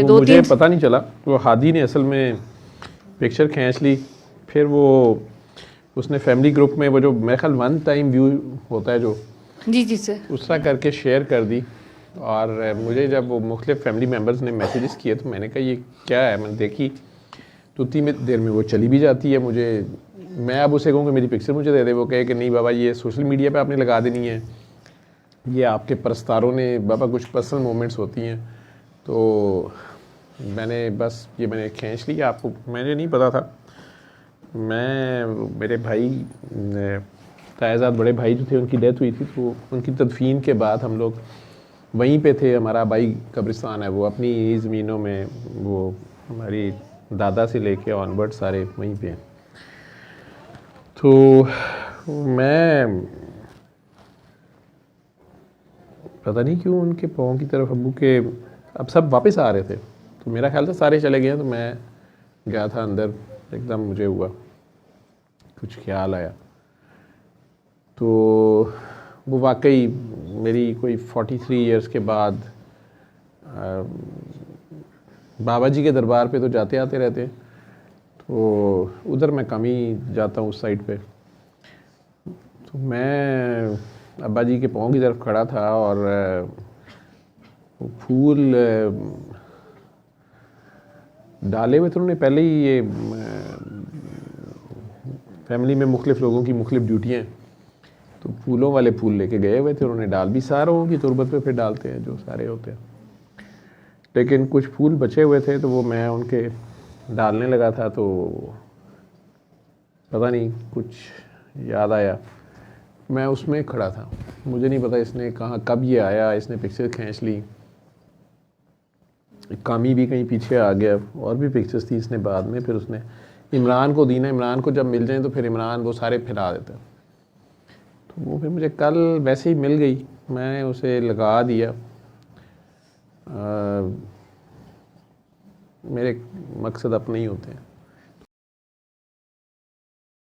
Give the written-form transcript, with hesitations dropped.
वो मुझे 2-3 पता नहीं चला, वो हादी ने असल में पिक्चर खींच ली, फिर वो उसने फैमिली ग्रुप में वो जो मेरे ख्याल 1 टाइम व्यू होता है जो, जी जी सर। उस तरह करके शेयर कर दी। और मुझे जब वो मुख्तलिफ फैमिली मेम्बर्स ने मैसेजेस किए तो मैंने कहा ये क्या है, मैंने देखी तो उतनी देर में वो चली भी जाती है। मुझे, मैं अब उसे कहूँ कि मेरी पिक्चर मुझे दे दे, वो कहे कि नहीं बाबा ये सोशल मीडिया पे आपने लगा देनी है, ये आपके परस्तारों ने, बाबा कुछ पर्सनल मोमेंट्स होती हैं। तो मैंने बस ये मैंने खींच लिया, आपको मुझे नहीं पता था। मैं, मेरे भाई तायाजाद बड़े भाई जो थे उनकी डेथ हुई थी, तो उनकी तदफीन के बाद हम लोग वहीं पे थे। हमारा भाई कब्रिस्तान है वो अपनी ज़मीनों में, वो हमारी दादा से लेके ऑनवर्ड सारे वहीं पे हैं। तो मैं पता नहीं क्यों उनके पाँव की तरफ अब्बू के, अब सब वापस आ रहे थे तो मेरा ख्याल था सारे चले गए, तो मैं गया था अंदर, एकदम मुझे हुआ कुछ ख्याल आया। तो वो वाकई मेरी कोई 43 इयर्स के बाद बाबा जी के दरबार पे तो जाते आते रहते हैं, तो उधर मैं कम ही जाता हूँ उस साइड पे। तो मैं अब्बा जी के पाँव की तरफ खड़ा था और वो फूल डाले हुए थे उन्होंने पहले ही। ये फैमिली में मुख्तलिफ लोगों की मुख्तलिफ ड्यूटियाँ हैं, तो फूलों वाले फूल लेके गए हुए थे उन्होंने, डाल भी सारों की तुरबत पे फिर डालते हैं जो सारे होते हैं, लेकिन कुछ फूल बचे हुए थे तो वो मैं उनके डालने लगा था, तो पता नहीं कुछ याद आया, मैं उसमें खड़ा था। मुझे नहीं पता इसने कहाँ कब ये आया, इसने पिक्चर खींच ली, कामी भी कहीं पीछे आ गया, और भी पिक्चर्स थी इसने बाद में, फिर उसने इमरान को दी ना, इमरान को जब मिल जाए तो फिर इमरान वो सारे फिरा देता। तो वो फिर मुझे कल वैसे ही मिल गई, मैं उसे लगा दिया। मेरे मकसद अपने ही होते हैं।